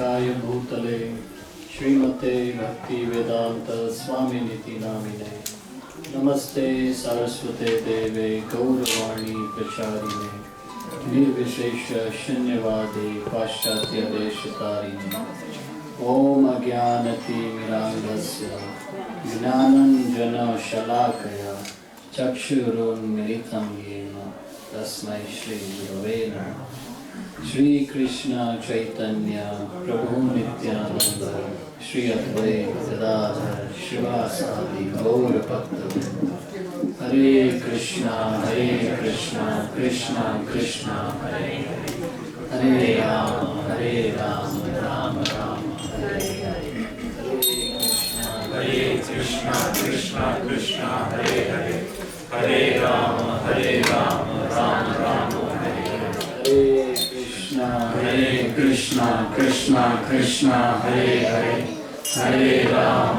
व्यासाय भूतले श्रीमते भक्ति वेदांत स्वामिनिति नामिने नमस्ते सारस्वते देवे गौरवाणी प्रचारिणे निर्विशेष शून्यवादी पाश्चात्य देशतारिणे ओम अज्ञानतिमिरान्धस्य ज्ञानाञ्जनशलाकया चक्षुरुन्मिलितं येन तस्मै श्रीगुरवे नमः। श्री कृष्ण चैतन्य प्रभु नित्यानंद श्री अद्वैत गदाधर श्रीवासादि गौर भक्तवृंद। हरे कृष्णा कृष्णा कृष्णा हरे हरे हरे राम राम राम हरे हरे। हरे कृष्णा कृष्णा कृष्णा हरे हरे हरे राम राम राम हरे हरे। हरे कृष्णा कृष्णा कृष्णा हरे हरे हरे राम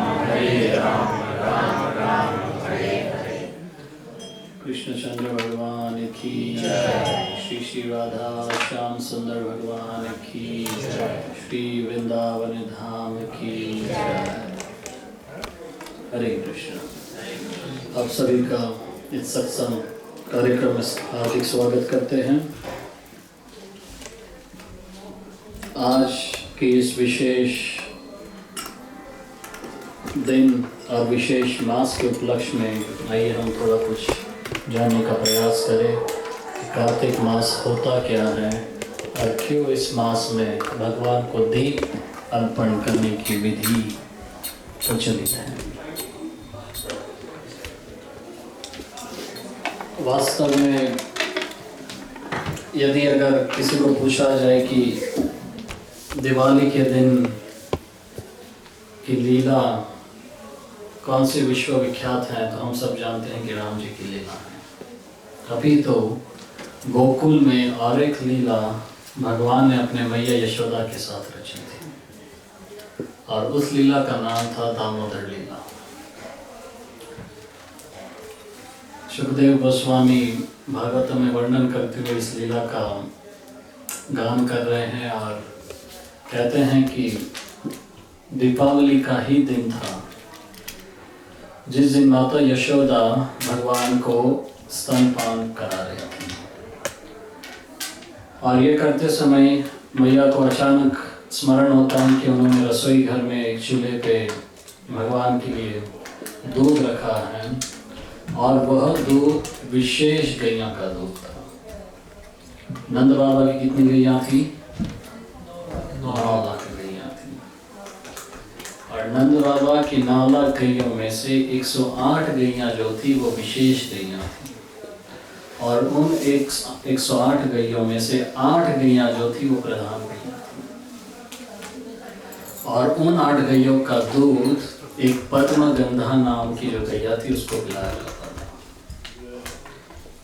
राम राम हरे हरे। कृष्णचंद्र भगवान की जय। श्री श्री राधा श्याम सुंदर भगवान की जय। श्री वृंदावन धाम की जय। हरे कृष्ण। आप सभी का इस सत्संग कार्यक्रम में हार्दिक स्वागत करते हैं। आज के इस विशेष दिन और विशेष मास के उपलक्ष्य में आइए हम थोड़ा कुछ जानने का प्रयास करें कि कार्तिक मास होता क्या है और क्यों इस मास में भगवान को दीप अर्पण करने की विधि प्रचलित है। वास्तव में यदि अगर किसी को पूछा जाए कि दिवाली के दिन की लीला कौन सी विश्वविख्यात है तो हम सब जानते हैं कि राम जी की लीला है। अभी तो गोकुल में और एक लीला भगवान ने अपने मैया यशोदा के साथ रची थी और उस लीला का नाम था दामोदर लीला। सुखदेव गोस्वामी भागवत में वर्णन करते हुए इस लीला का गान कर रहे हैं और कहते हैं कि दीपावली का ही दिन था जिस दिन माता यशोदा भगवान को स्तनपान करा रही थी और ये करते समय मैया को अचानक स्मरण होता है कि उन्होंने रसोई घर में एक चूल्हे पे भगवान के लिए दूध रखा है और वह दूध विशेष गैया का दूध था। नंद बाबा की कितनी गैया थी? 9 लाख गैया थी और नंद बाबा की 9 लाख गैयों में से 108 गैया जो थी वो विशेष गैया थी और उन 108 गैयों में से 8 गैया जो थी वो प्रधान गैया थी और उन 8 गैयों का दूध एक पद्मगंधा नाम की जो गैया थी उसको पिलाया जाता था।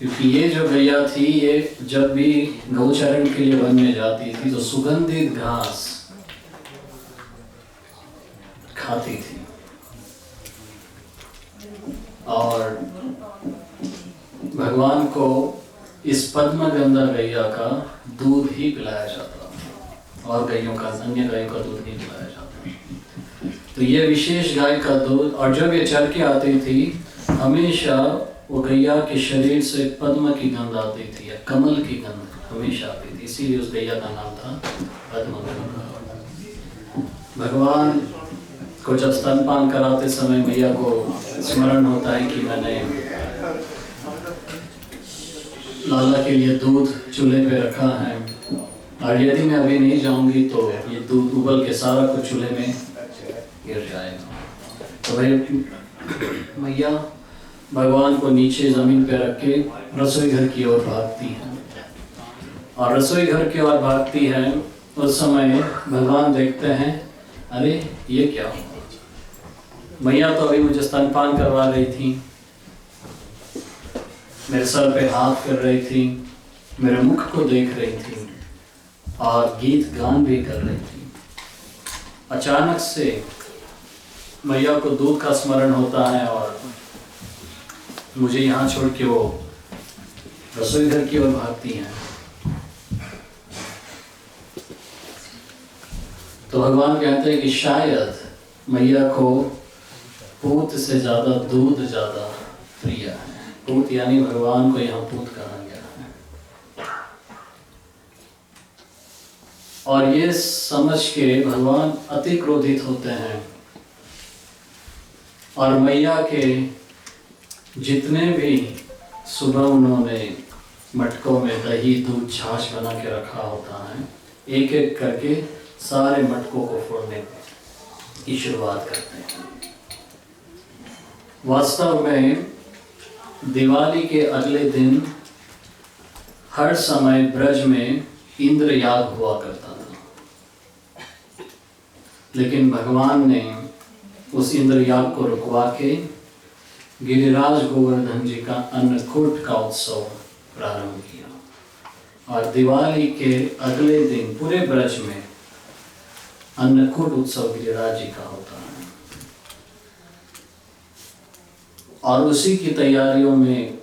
क्योंकि ये जो गैया थी ये जब भी गौचरण के लिए वन में जाती थी तो सुगंधित घास खाती थी और भगवान को इस पद्मगंधा गैया का दूध ही पिलाया जाता और गैयों का अन्य गायों का दूध नहीं पिलाया जाता। तो ये विशेष गाय का दूध और जब ये चल के आती थी हमेशा वो गैया के शरीर से पद्म की गंध आती थी या कमल की गंध हमेशा आती थी, इसीलिए उस गैया का नाम था पद्मगंधा। भगवान को जब स्तनपान कराते समय मैया को स्मरण होता है कि मैंने लाला के लिए दूध चूल्हे पे रखा है और यदि मैं अभी नहीं जाऊंगी तो ये दूध उबल के सारा कुछ चूल्हे में गिर जाएगा। तो भाई मैया भगवान को नीचे जमीन पे रख के रसोई घर की ओर भागती है और रसोई घर की ओर भागती है। उस समय भगवान देखते हैं अरे ये क्या हुआ? मैया तो अभी मुझे स्तनपान करवा रही थी, मेरे सर पे हाथ कर रही थी, मेरे मुख को देख रही थी और गीत गान भी कर रही थी। अचानक से मैया को दूध का स्मरण होता है और मुझे यहाँ छोड़ के वो रसोई घर की ओर भागती हैं। तो भगवान कहते हैं कि शायद मैया को पूत से ज़्यादा दूध ज़्यादा प्रिय है। पूत यानी भगवान को यहाँ पूत कहा गया है। और ये समझ के भगवान अति क्रोधित होते हैं और मैया के जितने भी सुबह उन्होंने मटकों में दही दूध छाछ बना के रखा होता है, एक एक करके सारे मटकों को फोड़ने की शुरुआत करते हैं। वास्तव में दिवाली के अगले दिन हर समय ब्रज में इंद्र याग हुआ करता था, लेकिन भगवान ने उस इंद्र याग को रुकवा के गिरिराज गोवर्धन जी का अन्नकूट का उत्सव प्रारंभ किया और दिवाली के अगले दिन पूरे ब्रज में अन्नकूट उत्सव गिरिराज जी का होता है। और उसी की तैयारियों में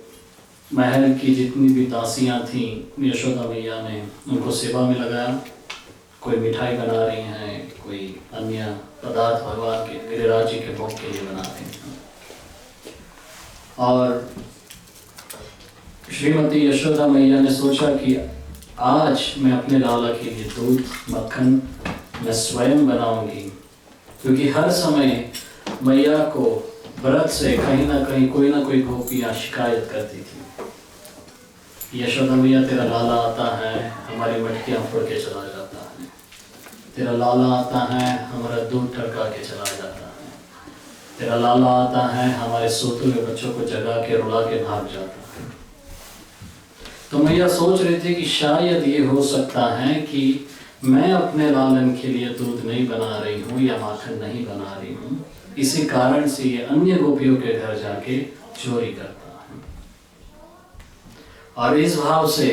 महल की जितनी भी दासियां थीं, यशोदा मैया ने उनको सेवा में लगाया। कोई मिठाई बना रही हैं, कोई अन्य पदार्थ भगवान के गिरिराज जी के भोग के लिए बना रही हैं। और श्रीमती यशोदा मैया ने सोचा कि आज मैं अपने लाला के लिए दूध मक्खन मैं स्वयं बनाऊंगी, क्योंकि हर समय मैया को व्रत से कहीं ना कोई गोपियाँ शिकायत करती थी। यशोदा मैया तेरा लाला आता है, हमारी मटकियाँ फोड़ के चला जाता है, तेरा लाला आता है, हमारा दूध टरका के चला जाता है, तेरा लाला आता है, हमारे सोते हुए बच्चों को जगा के रुला के भाग जाता है। तो मैया सोच रही थी कि शायद ये हो सकता है कि मैं अपने लालन के लिए दूध नहीं बना रही हूँ या माखन नहीं बना रही हूँ, इसी कारण से ये अन्य गोपियों के घर जाके चोरी करता है। और इस भाव से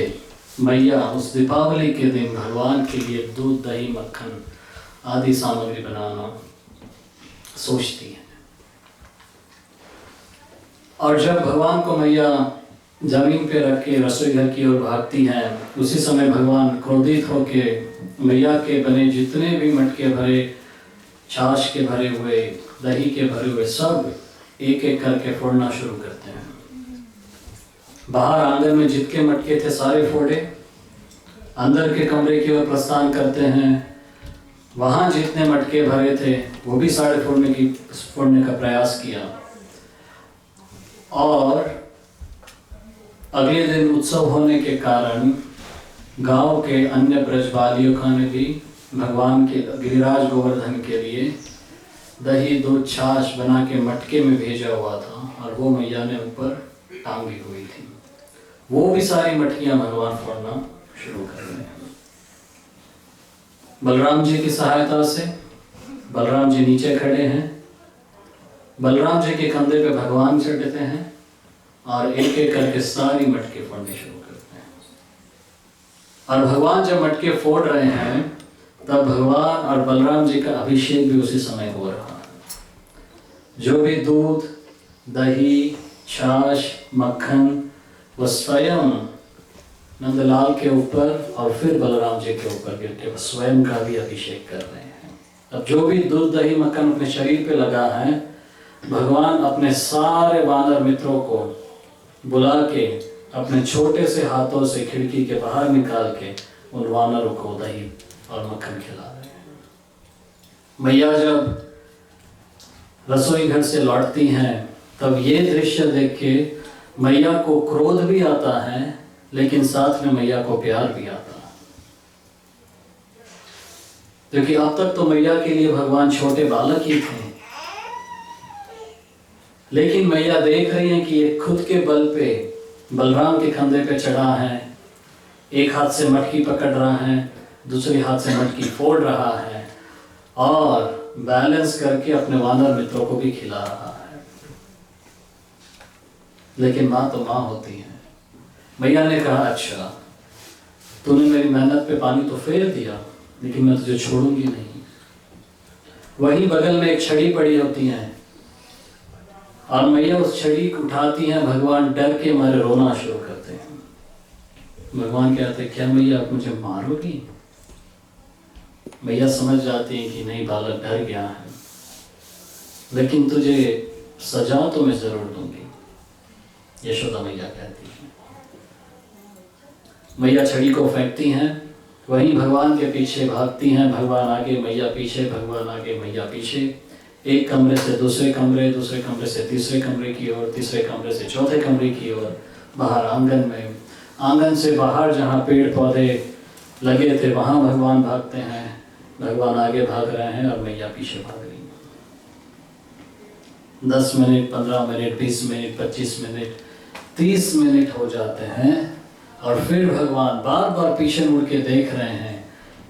मैया उस दीपावली के दिन भगवान के लिए दूध दही मक्खन आदि सामग्री बनाना सोचती है। और जब भगवान को मैया जमीन पे रख के रसोई घर की ओर भागती हैं, उसी समय भगवान क्रोधित होके मैया के बने जितने भी मटके भरे, छाछ के भरे हुए, दही के भरे हुए सब एक एक करके फोड़ना शुरू करते हैं। बाहर आंगन में जितने मटके थे सारे फोड़े, अंदर के कमरे की ओर प्रस्थान करते हैं, वहाँ जितने मटके भरे थे वो भी सारे फोड़ने का प्रयास किया। और अगले दिन उत्सव होने के कारण गांव के अन्य ब्रजवालियों ने भी भगवान के गिरिराज गोवर्धन के लिए दही दूध छाछ बना के मटके में भेजा हुआ था और वो मैया ने ऊपर टांगी हुई थी। वो भी सारी मटकियां भगवान फोड़ना शुरू कर रहे हैं। बलराम जी की सहायता से बलराम जी नीचे खड़े हैं, बलराम जी के कंधे पे भगवान चढ़ते हैं और एक एक करके सारी मटके फोड़ने शुरू करते हैं। और भगवान जब मटके फोड़ रहे हैं तब भगवान और बलराम जी का अभिषेक भी उसी समय हो रहा है। जो भी दूध दही छाछ मक्खन वो स्वयं नंदलाल के ऊपर और फिर बलराम जी के ऊपर गिर के स्वयं का भी अभिषेक कर रहे हैं। अब जो भी दूध दही मक्खन अपने शरीर पे लगा है, भगवान अपने सारे वानर मित्रों को बुला के अपने छोटे से हाथों से खिड़की के बाहर निकाल के उन वानरों को दही और मक्खन खिला रहे हैं। मैया जब रसोई घर से लौटती हैं तब ये दृश्य देख के मैया को क्रोध भी आता है, लेकिन साथ में मैया को प्यार भी आता है, क्योंकि अब तक तो मैया के लिए भगवान छोटे बालक ही थे। लेकिन मैया देख रही है कि ये खुद के बल पे बलराम के कंधे पे चढ़ा है, एक हाथ से मटकी पकड़ रहा है, दूसरे हाथ से मटकी फोड़ रहा है और बैलेंस करके अपने वानर मित्रों को भी खिला रहा है। लेकिन माँ तो माँ होती है। मैया ने कहा, अच्छा तूने मेरी मेहनत पे पानी तो फेर दिया, लेकिन मैं तुझे छोड़ूंगी नहीं। वहीं बगल में एक छड़ी पड़ी होती है और मैया उस छड़ी को उठाती हैं। भगवान डर के मारे रोना शुरू करते हैं। भगवान कहते हैं, क्या मैया आप मुझे मारोगी? मैया समझ जाती है कि नहीं, बालक डर गया है, लेकिन तुझे सजा तो मैं जरूर दूंगी। यशोदा मैया कहती है। मैया छड़ी को फेंकती हैं, वहीं भगवान के पीछे भागती हैं। भगवान आगे, मैया पीछे, भगवान आगे, मैया पीछे। एक कमरे से दूसरे कमरे, दूसरे कमरे से तीसरे कमरे की ओर, तीसरे कमरे से चौथे कमरे की ओर, बाहर आंगन में, आंगन से बाहर जहाँ पेड़ पौधे लगे थे वहाँ भगवान भागते हैं। भगवान आगे भाग रहे हैं और मैया पीछे भाग रही है। 10 minute, 15 minute, 20 minute, 25 minute, 30 minute हो जाते हैं और फिर भगवान बार बार पीछे मुड़ के देख रहे हैं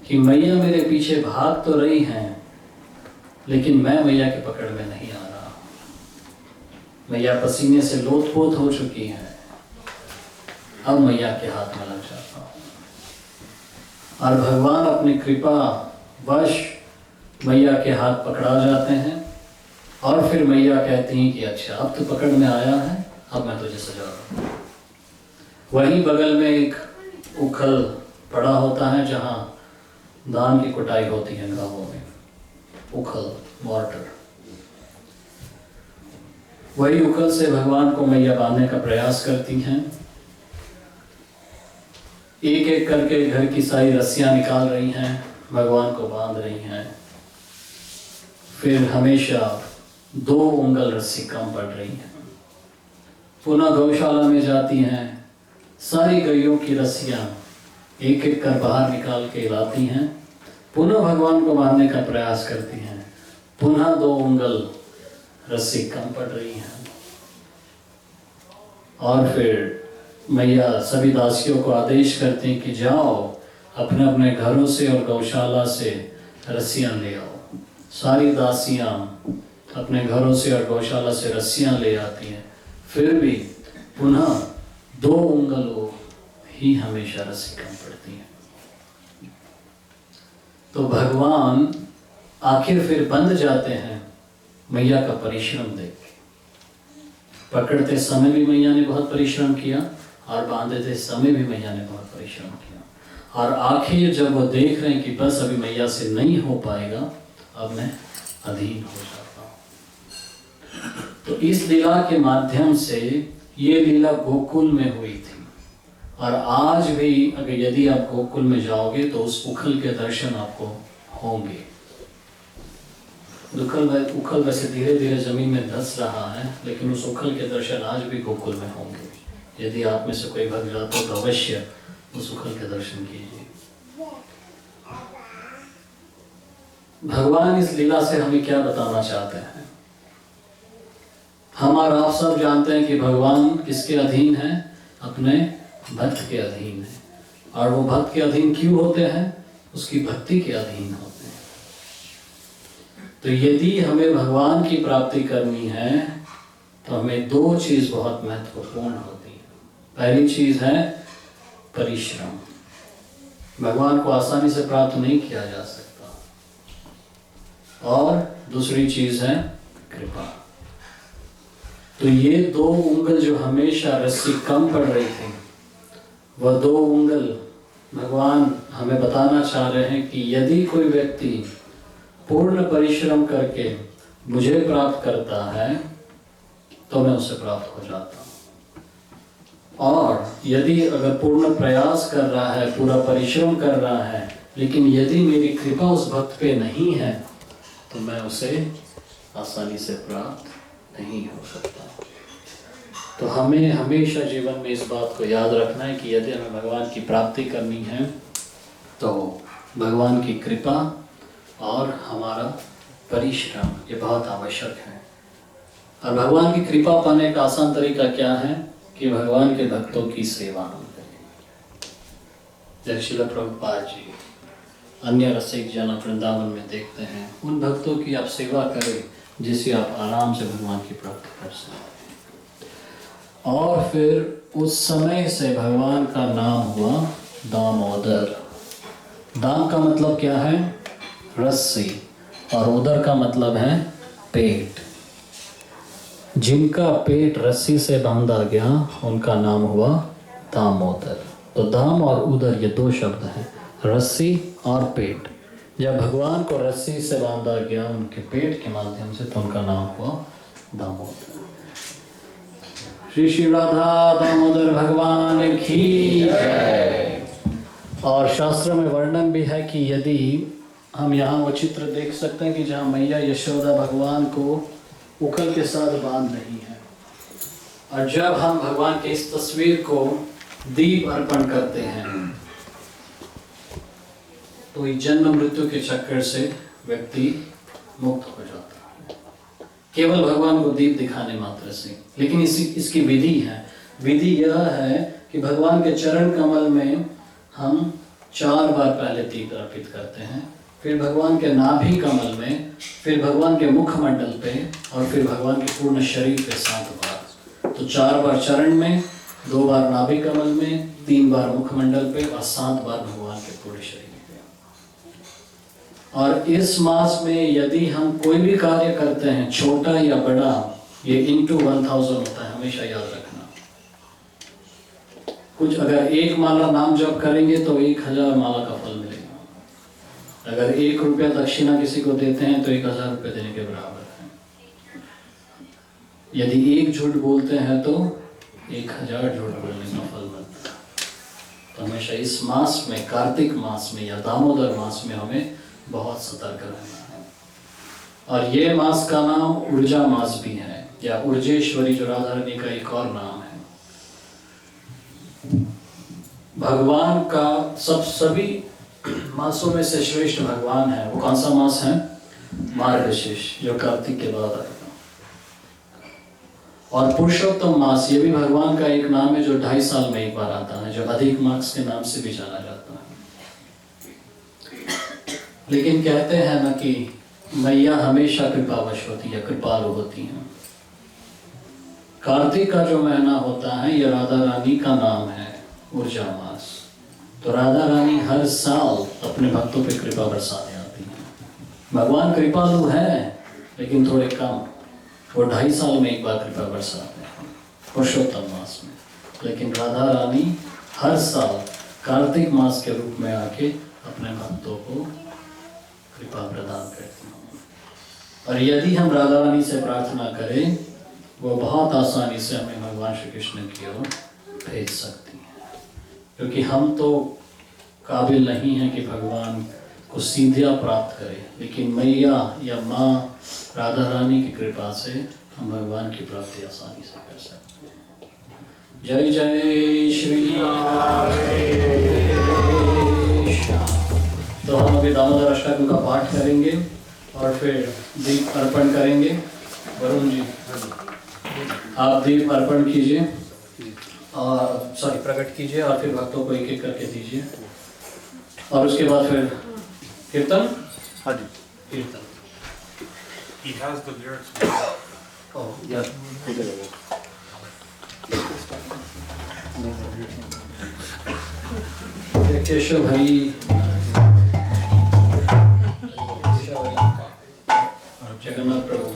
कि मैया मेरे पीछे भाग तो रही हैं, लेकिन मैं मैया के पकड़ में नहीं आ रहा। मैया पसीने से लोथपोथ हो चुकी है। अब मैया के हाथ में लग जाता हूँ और भगवान अपनी कृपा वश मैया के हाथ पकड़ा जाते हैं और फिर मैया कहती हैं कि अच्छा, अब तो पकड़ में आया है, अब मैं तुझे सजा रहा हूँ। वहीं बगल में एक उखल पड़ा होता है जहाँ धान की कुटाई होती है गांवों में, उखल, मॉर्टर। वही उखल से भगवान को मैया बांधने का प्रयास करती हैं। एक एक करके घर की सारी रस्सियां निकाल रही हैं, भगवान को बांध रही हैं। फिर हमेशा 2 उंगल रस्सी कम पड़ रही है। पुनः गौशाला में जाती हैं, सारी गैयों की रस्सियां एक एक कर बाहर निकाल के लाती हैं। पुनः भगवान को बांधने का प्रयास करती हैं, पुनः 2 उंगल रस्सी कम पड़ रही हैं। और फिर मैया सभी दासियों को आदेश करती हैं कि जाओ, अपने अपने घरों से और गौशाला से रस्सियां ले आओ। सारी दासियां अपने घरों से और गौशाला से रस्सियां ले आती हैं। फिर भी पुनः 2 उंगलों ही हमेशा रस्सी कम पड़ती है। तो भगवान आखिर फिर बंध जाते हैं मैया का परिश्रम देख के। पकड़ते समय भी मैया ने बहुत परिश्रम किया और बांधते समय भी मैया ने बहुत परिश्रम किया। और आखिर जब वो देख रहे हैं कि बस अभी मैया से नहीं हो पाएगा, अब मैं अधीन हो जाता हूँ। तो इस लीला के माध्यम से, ये लीला गोकुल में हुई थी और आज भी अगर यदि आप गोकुल में जाओगे तो उस उखल के दर्शन आपको होंगे। उखल वैसे धीरे धीरे जमीन में धंस रहा है, लेकिन उस उखल के दर्शन आज भी गोकुल में होंगे। यदि आप में से कोई भक्त जाता हो तो अवश्य उस उखल के दर्शन कीजिए। भगवान इस लीला से हमें क्या बताना चाहते हैं? हम और आप सब जानते हैं कि भगवान किसके अधीन है? अपने भक्त के अधीन है। और वो भक्त के अधीन क्यों होते हैं? उसकी भक्ति के अधीन होते हैं। तो यदि हमें भगवान की प्राप्ति करनी है तो हमें 2 चीज बहुत महत्वपूर्ण होती है। पहली चीज है परिश्रम। भगवान को आसानी से प्राप्त नहीं किया जा सकता। और दूसरी चीज है कृपा। तो ये 2 उंगल जो हमेशा रस्सी कम पड़ रही थी, वह 2 उंगल भगवान हमें बताना चाह रहे हैं कि यदि कोई व्यक्ति पूर्ण परिश्रम करके मुझे प्राप्त करता है तो मैं उसे प्राप्त हो जाता हूँ। और यदि अगर पूर्ण प्रयास कर रहा है, पूरा परिश्रम कर रहा है, लेकिन यदि मेरी कृपा उस भक्त पे नहीं है तो मैं उसे आसानी से प्राप्त नहीं हो सकता। तो हमें हमेशा जीवन में इस बात को याद रखना है कि यदि हमें भगवान की प्राप्ति करनी है तो भगवान की कृपा और हमारा परिश्रम ये बहुत आवश्यक है। और भगवान की कृपा पाने का आसान तरीका क्या है? कि भगवान के भक्तों की सेवा हम करें। जैसे श्रील प्रभुपाद जी, अन्य रसिक जन वृंदावन में देखते हैं, उन भक्तों की आप सेवा करें जिससे आप आराम से भगवान की प्राप्ति कर सकते हैं। और फिर उस समय से भगवान का नाम हुआ दामोदर। दाम का मतलब क्या है? रस्सी। और उदर का मतलब है पेट। जिनका पेट रस्सी से बांधा गया उनका नाम हुआ दामोदर। तो दाम और उदर ये 2 शब्द हैं, रस्सी और पेट। जब भगवान को रस्सी से बांधा गया उनके पेट के माध्यम से, तो उनका नाम हुआ दामोदर। श्री श्री राधा दामोदर भगवान की जय। और शास्त्र में वर्णन भी है कि यदि हम यहाँ वो चित्र देख सकते हैं कि जहाँ मैया यशोदा भगवान को उखल के साथ बांध रही है, और जब हम भगवान की इस तस्वीर को दीप अर्पण करते हैं तो इस जन्म मृत्यु के चक्कर से व्यक्ति मुक्त हो जाता है, केवल भगवान को दीप दिखाने मात्र से। लेकिन इसकी विधि है। विधि यह है कि भगवान के चरण कमल में हम 4 बार पहले दीप अर्पित करते हैं, फिर भगवान के नाभि कमल में, फिर भगवान के मुखमंडल पे, और फिर भगवान के पूर्ण शरीर पे 7 बार। तो 4 बार चरण में, 2 बार नाभि कमल में, 3 बार मुखमंडल पे और 7 बार भगवान के पूर्ण शरीर पे। और इस मास में यदि हम कोई भी कार्य करते हैं, छोटा या बड़ा, ये into 1000 होता है, हमेशा याद रखना। कुछ अगर 1 माला नाम जप करेंगे तो 1000 माला का फल मिलेगा। अगर 1 रुपया दक्षिणा किसी को देते हैं तो 1000 रुपये देने के बराबर है। यदि 1 झूठ बोलते हैं तो 1000 झूठ बोलने का फल बनता है। तो हमेशा इस मास में, कार्तिक मास में या दामोदर मास में, हमें बहुत सतर्क रहना है। और ये मास का नाम ऊर्जा मास भी है, या ऊर्जेश्वरी जो राधा रानी का एक और नाम है। भगवान का सभी मासों में से श्रेष्ठ भगवान है। वो कौन सा मास है? मार्गशीर्ष, जो कार्तिक के बाद आएगा। और पुरुषोत्तम मास, ये भी भगवान का एक नाम है जो 2.5 साल में एक बार आता है, जो अधिक मास के नाम से भी जाना जाता है। लेकिन कहते हैं ना कि मैया हमेशा कृपावश होती है, कृपालु होती है। कार्तिक का जो महीना होता है, ये राधा रानी का नाम है, ऊर्जा मास। तो राधा रानी हर साल अपने भक्तों पे कृपा बरसाने आती है। भगवान कृपालु है, लेकिन थोड़े कम। वो 2.5 साल में एक बार कृपा बरसाते हैं, पुरुषोत्तम मास में। लेकिन राधा रानी हर साल कार्तिक मास के रूप में आके अपने भक्तों को कृपा प्रदान करती हैं। और यदि हम राधा रानी से प्रार्थना करें, वो बहुत आसानी से हमें भगवान श्री कृष्ण की ओर भेज सकती हैं। क्योंकि हम तो काबिल नहीं हैं कि भगवान को सीधा प्राप्त करें, लेकिन मैया या माँ राधा रानी की कृपा से हम भगवान की प्राप्ति आसानी से कर सकते हैं। जय जय श्री कृष्ण। तो हम अभी दामोदर अष्टकम का पाठ करेंगे और फिर दीप अर्पण करेंगे। वरुण जी, आप दीप अर्पण कीजिए और प्रकट कीजिए, और फिर भक्तों को एक एक करके दीजिए। और उसके बाद फिर कीर्तन। हाँ जी, कीर्तन। He has the lyrics. Oh, yeah. Keshav भाई, जगन्नाथ प्रभु।